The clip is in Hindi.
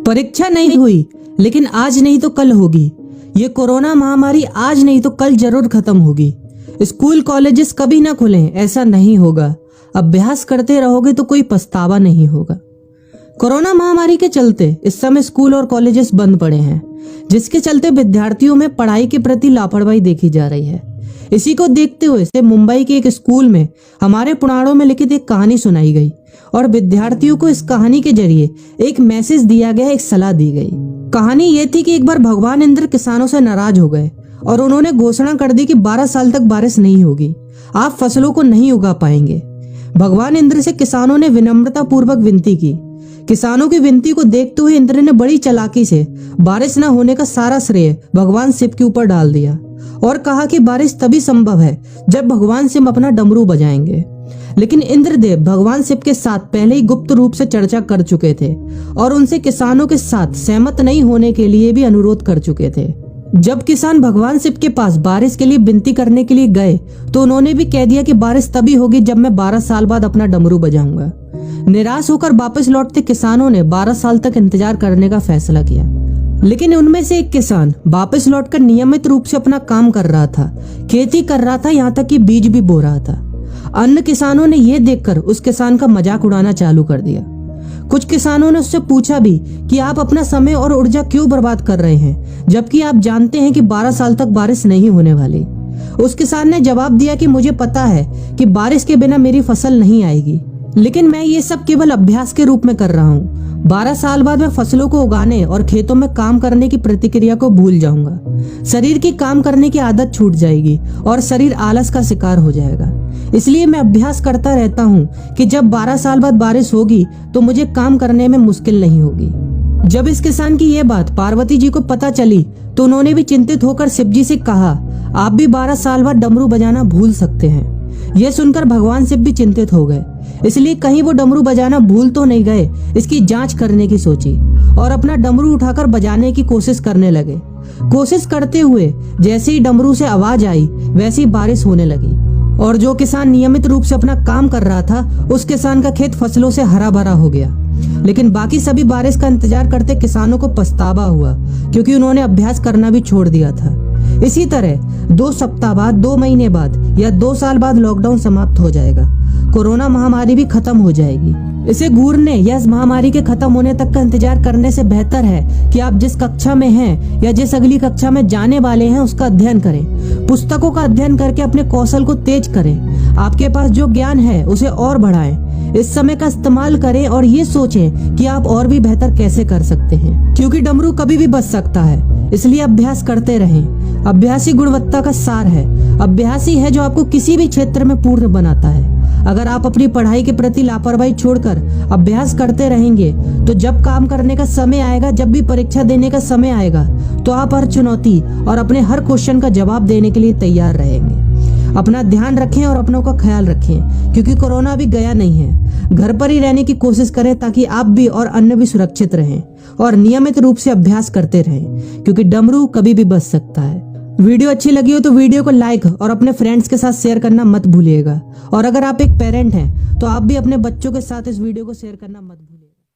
परीक्षा नहीं हुई, लेकिन आज नहीं तो कल होगी। ये कोरोना महामारी आज नहीं तो कल जरूर खत्म होगी। स्कूल कॉलेजेस कभी ना खुलें, ऐसा नहीं होगा। अभ्यास करते रहोगे तो कोई पछतावा नहीं होगा। कोरोना महामारी के चलते इस समय स्कूल और कॉलेजेस बंद पड़े हैं, जिसके चलते विद्यार्थियों में पढ़ाई के प्रति लापरवाही देखी जा रही है। इसी को देखते हुए मुंबई के एक स्कूल में हमारे पुराणों में लिखित एक कहानी सुनाई गई और विद्यार्थियों को इस कहानी के जरिए एक मैसेज दिया गया, एक सलाह दी गई। कहानी ये थी कि एक बार भगवान इंद्र किसानों से नाराज हो गए और उन्होंने घोषणा कर दी कि 12 साल तक बारिश नहीं होगी, आप फसलों को नहीं उगा पाएंगे। भगवान इंद्र से किसानों ने विनम्रता पूर्वक विनती की। किसानों की विनती को देखते हुए इंद्र ने बड़ी चालाकी से बारिश न होने का सारा श्रेय भगवान शिव के ऊपर डाल दिया और कहा कि बारिश तभी संभव है जब भगवान शिव अपना डमरू बजाएंगे। लेकिन इंद्रदेव भगवान शिव के साथ पहले ही गुप्त रूप से चर्चा कर चुके थे और उनसे किसानों के साथ सहमत नहीं होने के लिए भी अनुरोध कर चुके थे। जब किसान भगवान शिव के पास बारिश के लिए विनती करने के लिए गए तो उन्होंने भी कह दिया कि बारिश तभी होगी जब मैं 12 साल बाद अपना डमरू बजाऊंगा। निराश होकर वापस लौटते किसानों ने 12 साल तक इंतजार करने का फैसला किया। लेकिन उनमें से एक किसान वापस लौटकर नियमित रूप से अपना काम कर रहा था, खेती कर रहा था, यहाँ तक कि बीज भी बो रहा था। अन्य किसानों ने यह देखकर उस किसान का मजाक उड़ाना चालू कर दिया। कुछ किसानों ने उससे पूछा भी कि आप अपना समय और ऊर्जा क्यों बर्बाद कर रहे हैं, जबकि आप जानते हैं कि 12 साल तक बारिश नहीं होने वाली। उस किसान ने जवाब दिया कि मुझे पता है कि बारिश के बिना मेरी फसल नहीं आएगी, लेकिन मैं ये सब केवल अभ्यास के रूप में कर रहा हूँ। 12 साल बाद मैं फसलों को उगाने और खेतों में काम करने की प्रतिक्रिया को भूल जाऊंगा। शरीर की काम करने की आदत छूट जाएगी और शरीर आलस का शिकार हो जाएगा। इसलिए मैं अभ्यास करता रहता हूँ कि जब 12 साल बाद बारिश होगी तो मुझे काम करने में मुश्किल नहीं होगी। जब इस किसान की ये बात पार्वती जी को पता चली तो उन्होंने भी चिंतित होकर शिव जी से कहा, आप भी 12 साल बाद डमरू बजाना भूल सकते हैं। यह सुनकर भगवान शिव भी चिंतित हो गए, इसलिए कहीं वो डमरू बजाना भूल तो नहीं गए, इसकी जांच करने की सोची और अपना डमरू उठाकर बजाने की कोशिश करने लगे। कोशिश करते हुए जैसे ही डमरू से आवाज आई वैसी बारिश होने लगी और जो किसान नियमित रूप से अपना काम कर रहा था उस किसान का खेत फसलों से हरा भरा हो गया। लेकिन बाकी सभी बारिश का इंतजार करते किसानों को पछतावा हुआ, क्योंकि उन्होंने अभ्यास करना भी छोड़ दिया था। इसी तरह 2 सप्ताह बाद, 2 महीने बाद या 2 साल बाद लॉकडाउन समाप्त हो जाएगा। कोरोना महामारी भी खत्म हो जाएगी। इसे घूरने या इस महामारी के खत्म होने तक का इंतजार करने से बेहतर है कि आप जिस कक्षा में हैं या जिस अगली कक्षा में जाने वाले हैं उसका अध्ययन करें। पुस्तकों का अध्ययन करके अपने कौशल को तेज करें। आपके पास जो ज्ञान है उसे और बढ़ाएं। इस समय का इस्तेमाल करें और ये सोचें कि आप और भी बेहतर कैसे कर सकते हैं, क्योंकि डमरू कभी भी बच सकता है। इसलिए अभ्यास करते रहें। अभ्यास ही गुणवत्ता का सार है। अभ्यास ही है जो आपको किसी भी क्षेत्र में पूर्ण बनाता है। अगर आप अपनी पढ़ाई के प्रति लापरवाही छोड़कर अभ्यास करते रहेंगे तो जब काम करने का समय आएगा, जब भी परीक्षा देने का समय आएगा, तो आप हर चुनौती और अपने हर क्वेश्चन का जवाब देने के लिए तैयार रहेंगे। अपना ध्यान रखें और अपनों का ख्याल रखें, क्योंकि कोरोना अभी गया नहीं है। घर पर ही रहने की कोशिश करें ताकि आप भी और अन्य भी सुरक्षित रहें और नियमित रूप से अभ्यास करते रहें, क्योंकि डमरू कभी भी बच सकता है। वीडियो अच्छी लगी हो तो वीडियो को लाइक और अपने फ्रेंड्स के साथ शेयर करना मत भूलिएगा। और अगर आप एक पेरेंट हैं तो आप भी अपने बच्चों के साथ इस वीडियो को शेयर करना मत भूलिएगा।